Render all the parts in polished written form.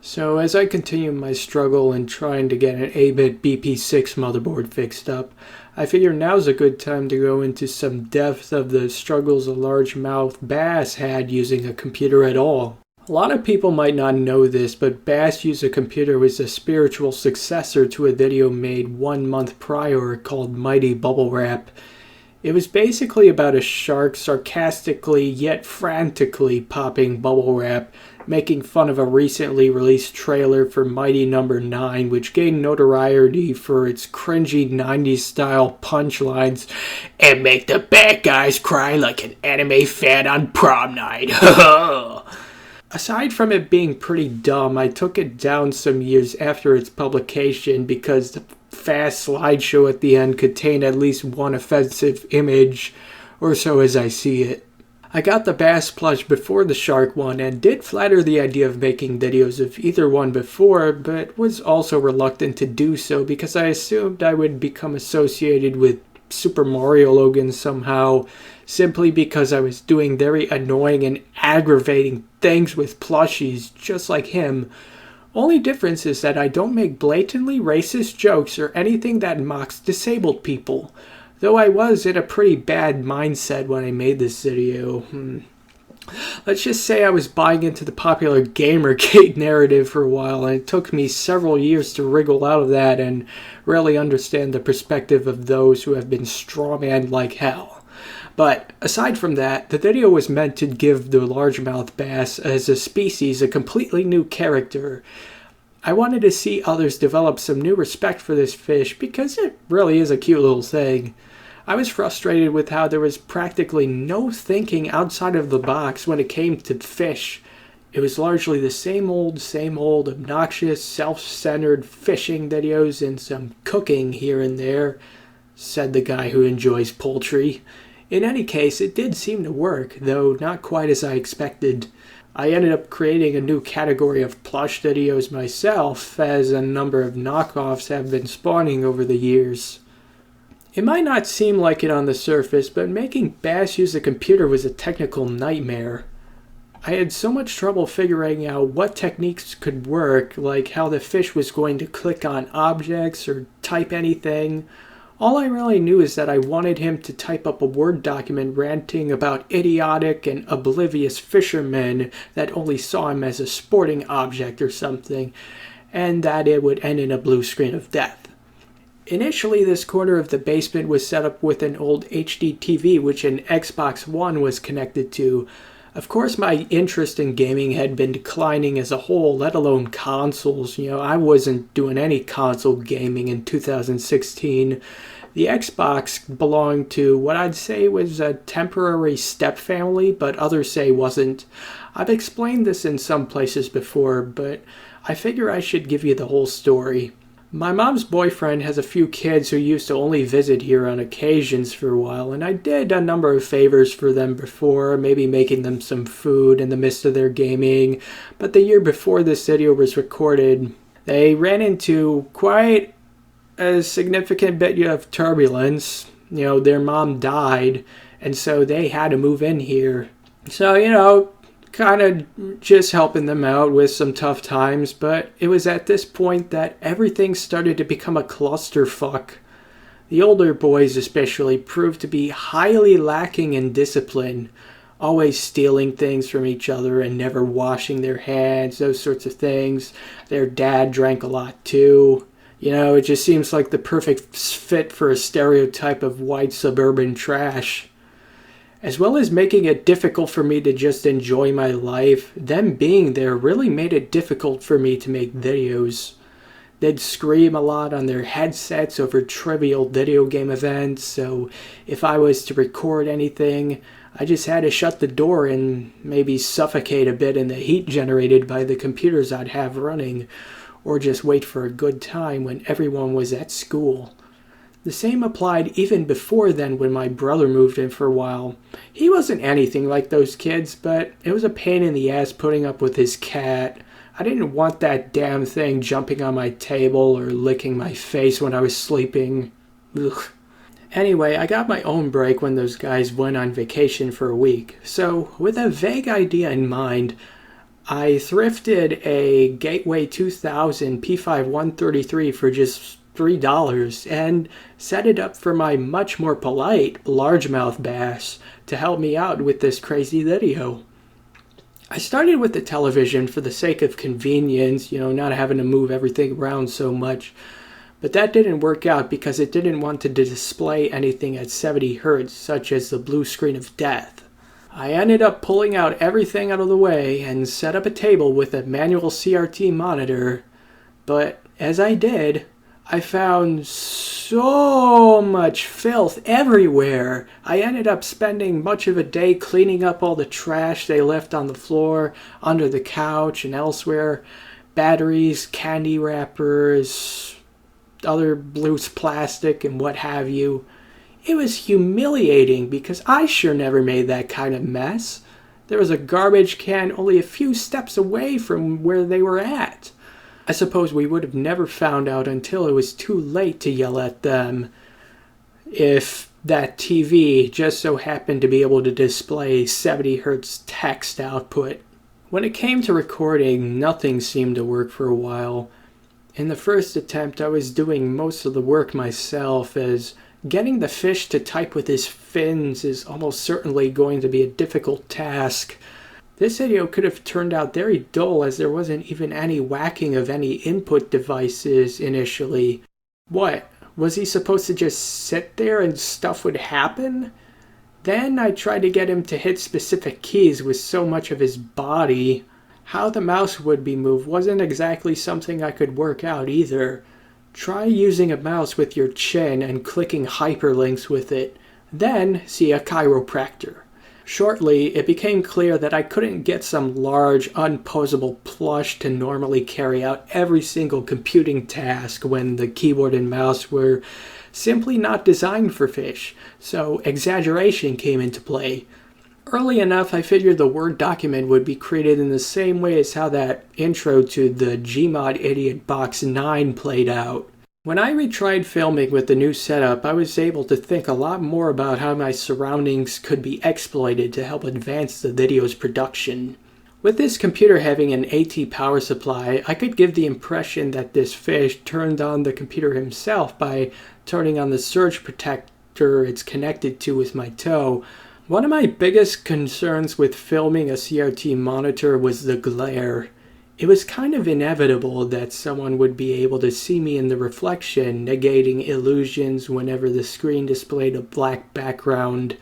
So as I continue my struggle in trying to get an 8-bit BP6 motherboard fixed up, I figure now's a good time to go into some depth of the struggles a largemouth bass had using a computer at all. A lot of people might not know this, but Bass Use a Computer was a spiritual successor to a video made 1 month prior called Mighty Bubble Wrap. It was basically about a shark sarcastically yet frantically popping bubble wrap, making fun of a recently released trailer for Mighty Number 9, which gained notoriety for its cringy 90s style punchlines and make the bad guys cry like an anime fan on prom night. Aside from it being pretty dumb, I took it down some years after its publication because the fast slideshow at the end contained at least one offensive image, or so as I see it. I got the bass plush before the shark one and did flatter the idea of making videos of either one before, but was also reluctant to do so because I assumed I would become associated with Super Mario Logan somehow, simply because I was doing very annoying and aggravating things with plushies just like him. Only difference is that I don't make blatantly racist jokes or anything that mocks disabled people, though I was in a pretty bad mindset when I made this video. Let's just say I was buying into the popular Gamergate narrative for a while, and it took me several years to wriggle out of that and really understand the perspective of those who have been strawmanned like hell. But aside from that, the video was meant to give the largemouth bass as a species a completely new character. I wanted to see others develop some new respect for this fish because it really is a cute little thing. I was frustrated with how there was practically no thinking outside of the box when it came to fish. It was largely the same old obnoxious, self-centered fishing videos and some cooking here and there, said the guy who enjoys poultry. In any case, it did seem to work, though not quite as I expected. I ended up creating a new category of plush videos myself, as a number of knockoffs have been spawning over the years. It might not seem like it on the surface, but making Bass Use a Computer was a technical nightmare. I had so much trouble figuring out what techniques could work, like how the fish was going to click on objects or type anything. All I really knew is that I wanted him to type up a Word document ranting about idiotic and oblivious fishermen that only saw him as a sporting object or something, and that it would end in a blue screen of death. Initially, this corner of the basement was set up with an old HD TV which an Xbox One was connected to. Of course, my interest in gaming had been declining as a whole, let alone consoles. I wasn't doing any console gaming in 2016. The Xbox belonged to what I'd say was a temporary stepfamily, but others say wasn't. I've explained this in some places before, but I figure I should give you the whole story. My mom's boyfriend has a few kids who used to only visit here on occasions for a while, and I did a number of favors for them before, maybe making them some food in the midst of their gaming. But the year before this video was recorded, they ran into quite a significant bit of turbulence. Their mom died, and so they had to move in here. So, kind of just helping them out with some tough times, but it was at this point that everything started to become a clusterfuck. The older boys especially proved to be highly lacking in discipline, always stealing things from each other and never washing their hands, those sorts of things. Their dad drank a lot too. It just seems like the perfect fit for a stereotype of white suburban trash. As well as making it difficult for me to just enjoy my life, them being there really made it difficult for me to make videos. They'd scream a lot on their headsets over trivial video game events, so if I was to record anything, I just had to shut the door and maybe suffocate a bit in the heat generated by the computers I'd have running, or just wait for a good time when everyone was at school. The same applied even before then when my brother moved in for a while. He wasn't anything like those kids, but it was a pain in the ass putting up with his cat. I didn't want that damn thing jumping on my table or licking my face when I was sleeping. Ugh. Anyway, I got my own break when those guys went on vacation for a week. So, with a vague idea in mind, I thrifted a Gateway 2000 P5-133 for just $3 and set it up for my much more polite largemouth bass to help me out with this crazy video. I started with the television for the sake of convenience, not having to move everything around so much. But that didn't work out because it didn't want to display anything at 70 Hz, such as the blue screen of death. I ended up pulling out everything out of the way and set up a table with a manual CRT monitor. But as I did, I found so much filth everywhere. I ended up spending much of a day cleaning up all the trash they left on the floor, under the couch, and elsewhere. Batteries, candy wrappers, other loose plastic, and what have you. It was humiliating because I sure never made that kind of mess. There was a garbage can only a few steps away from where they were at. I suppose we would have never found out until it was too late to yell at them if that TV just so happened to be able to display 70 Hz text output. When it came to recording, nothing seemed to work for a while. In the first attempt, I was doing most of the work myself, as getting the fish to type with his fins is almost certainly going to be a difficult task. This video could have turned out very dull, as there wasn't even any whacking of any input devices initially. What? Was he supposed to just sit there and stuff would happen? Then I tried to get him to hit specific keys with so much of his body. How the mouse would be moved wasn't exactly something I could work out either. Try using a mouse with your chin and clicking hyperlinks with it. Then see a chiropractor. Shortly, it became clear that I couldn't get some large, unposable plush to normally carry out every single computing task when the keyboard and mouse were simply not designed for fish, so exaggeration came into play. Early enough, I figured the Word document would be created in the same way as how that intro to the Gmod Idiot Box 9 played out. When I retried filming with the new setup, I was able to think a lot more about how my surroundings could be exploited to help advance the video's production. With this computer having an AT power supply, I could give the impression that this fish turned on the computer himself by turning on the surge protector it's connected to with my toe. One of my biggest concerns with filming a CRT monitor was the glare. It was kind of inevitable that someone would be able to see me in the reflection, negating illusions whenever the screen displayed a black background.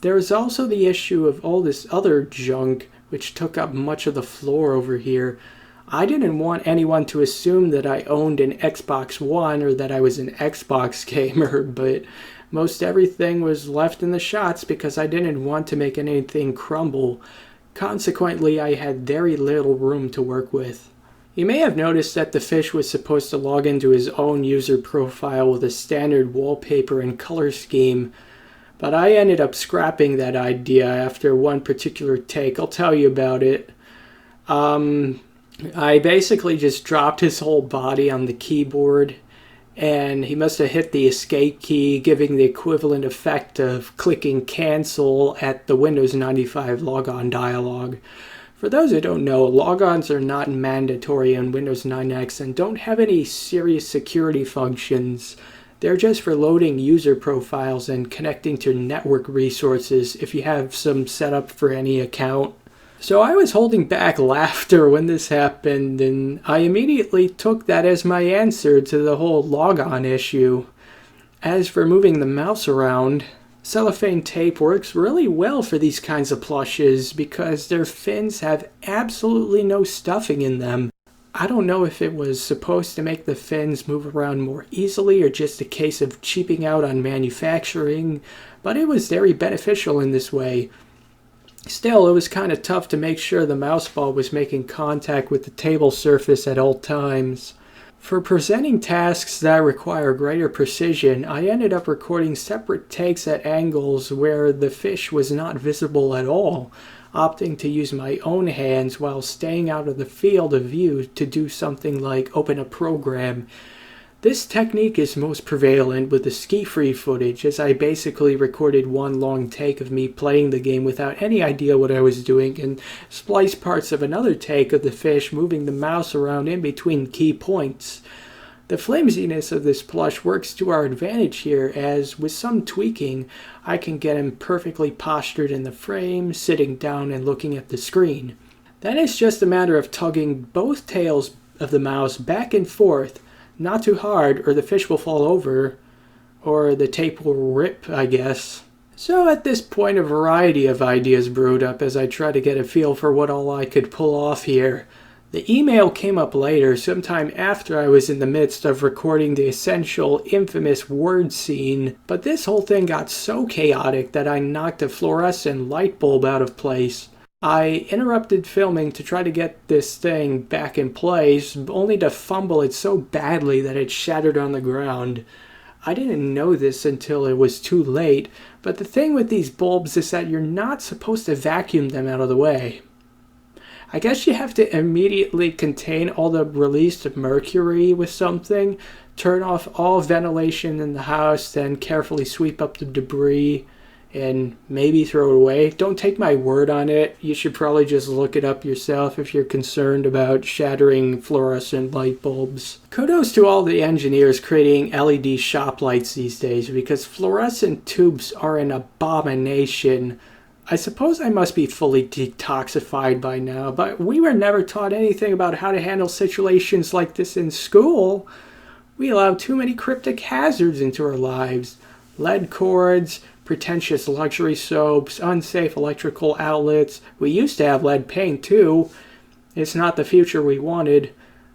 There was also the issue of all this other junk which took up much of the floor over here. I didn't want anyone to assume that I owned an Xbox One or that I was an Xbox gamer, but most everything was left in the shots because I didn't want to make anything crumble. Consequently, I had very little room to work with. You may have noticed that the fish was supposed to log into his own user profile with a standard wallpaper and color scheme, but I ended up scrapping that idea after one particular take. I'll tell you about it. I basically just dropped his whole body on the keyboard, and he must have hit the escape key, giving the equivalent effect of clicking cancel at the Windows 95 logon dialog. For those who don't know, logons are not mandatory on Windows 9X and don't have any serious security functions. They're just for loading user profiles and connecting to network resources if you have some setup for any account. So I was holding back laughter when this happened, and I immediately took that as my answer to the whole logon issue. As for moving the mouse around, cellophane tape works really well for these kinds of plushes because their fins have absolutely no stuffing in them. I don't know if it was supposed to make the fins move around more easily or just a case of cheaping out on manufacturing, but it was very beneficial in this way. Still, it was kind of tough to make sure the mouse ball was making contact with the table surface at all times. For presenting tasks that require greater precision, I ended up recording separate takes at angles where the fish was not visible at all, opting to use my own hands while staying out of the field of view to do something like open a program. This technique is most prevalent with the ski-free footage, as I basically recorded one long take of me playing the game without any idea what I was doing, and spliced parts of another take of the fish moving the mouse around in between key points. The flimsiness of this plush works to our advantage here, as with some tweaking, I can get him perfectly postured in the frame, sitting down and looking at the screen. Then it's just a matter of tugging both tails of the mouse back and forth, not too hard or the fish will fall over, or the tape will rip, I guess. So at this point a variety of ideas brewed up as I tried to get a feel for what all I could pull off here. The email came up later, sometime after I was in the midst of recording the essential, infamous word scene, but this whole thing got so chaotic that I knocked a fluorescent light bulb out of place. I interrupted filming to try to get this thing back in place, only to fumble it so badly that it shattered on the ground. I didn't know this until it was too late, but the thing with these bulbs is that you're not supposed to vacuum them out of the way. I guess you have to immediately contain all the released mercury with something, turn off all ventilation in the house, then carefully sweep up the debris, and maybe throw it away. Don't take my word on it. You should probably just look it up yourself if you're concerned about shattering fluorescent light bulbs. Kudos to all the engineers creating LED shop lights these days, because fluorescent tubes are an abomination. I suppose I must be fully detoxified by now, but we were never taught anything about how to handle situations like this in school. We allow too many cryptic hazards into our lives. Lead cords, pretentious luxury soaps, unsafe electrical outlets. We used to have lead paint too. It's not the future we wanted,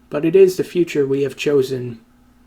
but it is the future we have chosen.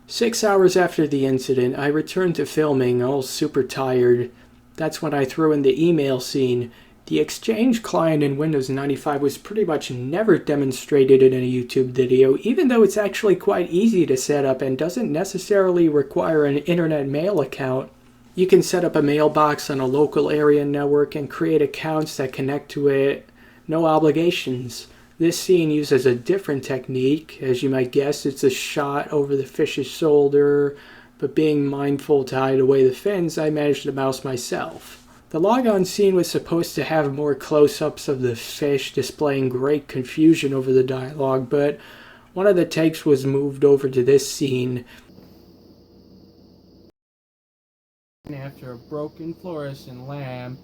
6 hours after the incident, I returned to filming, all super tired. That's when I threw in the email scene. The Exchange client in Windows 95 was pretty much never demonstrated in a YouTube video, even though it's actually quite easy to set up and doesn't necessarily require an internet mail account. You can set up a mailbox on a local area network and create accounts that connect to it. No obligations. This scene uses a different technique. As you might guess, it's a shot over the fish's shoulder, but being mindful to hide away the fins, I managed the mouse myself. The logon scene was supposed to have more close-ups of the fish displaying great confusion over the dialogue, but one of the takes was moved over to this scene. After a broken fluorescent lamp.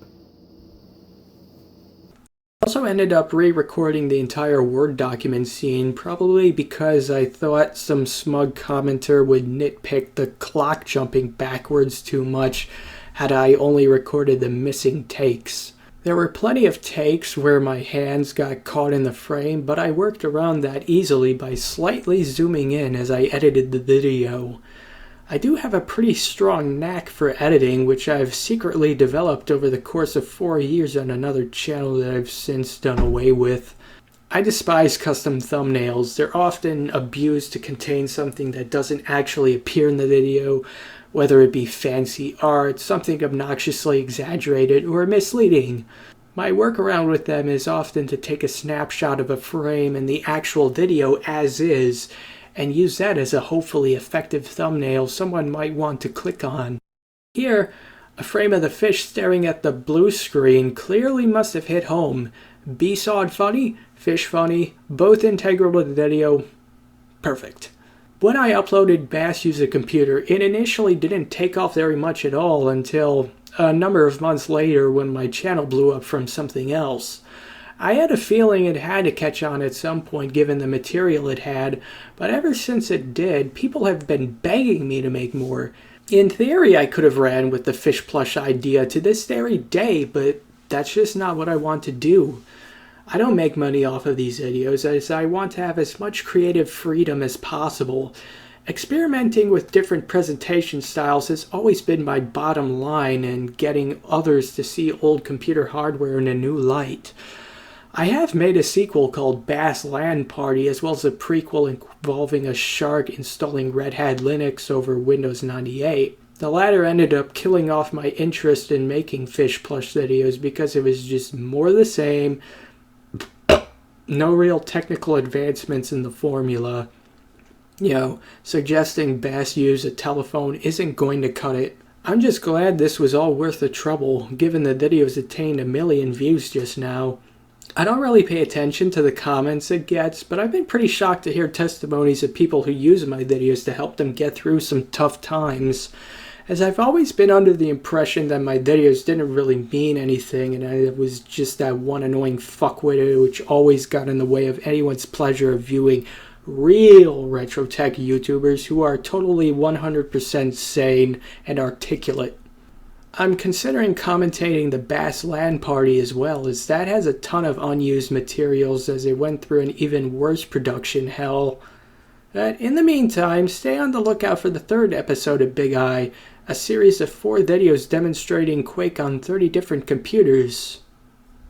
I also ended up re-recording the entire Word document scene, probably because I thought some smug commenter would nitpick the clock jumping backwards too much had I only recorded the missing takes. There were plenty of takes where my hands got caught in the frame, but I worked around that easily by slightly zooming in as I edited the video. I do have a pretty strong knack for editing, which I've secretly developed over the course of 4 years on another channel that I've since done away with. I despise custom thumbnails. They're often abused to contain something that doesn't actually appear in the video, whether it be fancy art, something obnoxiously exaggerated, or misleading. My workaround with them is often to take a snapshot of a frame and the actual video as is, and use that as a hopefully effective thumbnail someone might want to click on. Here, a frame of the fish staring at the blue screen clearly must have hit home. B-sawed funny, fish funny, both integral to the video. Perfect. When I uploaded Bass Use a Computer, it initially didn't take off very much at all until a number of months later when my channel blew up from something else. I had a feeling it had to catch on at some point given the material it had, but ever since it did, people have been begging me to make more. In theory, I could have ran with the fish plush idea to this very day, but that's just not what I want to do. I don't make money off of these videos as I want to have as much creative freedom as possible. Experimenting with different presentation styles has always been my bottom line, and getting others to see old computer hardware in a new light. I have made a sequel called Bass Land Party, as well as a prequel involving a shark installing Red Hat Linux over Windows 98. The latter ended up killing off my interest in making fish plush videos because it was just more the same, no real technical advancements in the formula. Suggesting Bass use a telephone isn't going to cut it. I'm just glad this was all worth the trouble, given the videos attained 1 million views just now. I don't really pay attention to the comments it gets, but I've been pretty shocked to hear testimonies of people who use my videos to help them get through some tough times, as I've always been under the impression that my videos didn't really mean anything and I was just that one annoying fuckwit which always got in the way of anyone's pleasure of viewing real retro tech YouTubers who are totally 100% sane and articulate. I'm considering commentating the Bass LAN party as well, as that has a ton of unused materials as it went through an even worse production hell. But in the meantime, stay on the lookout for the 3rd episode of Big Eye, a series of 4 videos demonstrating Quake on 30 different computers.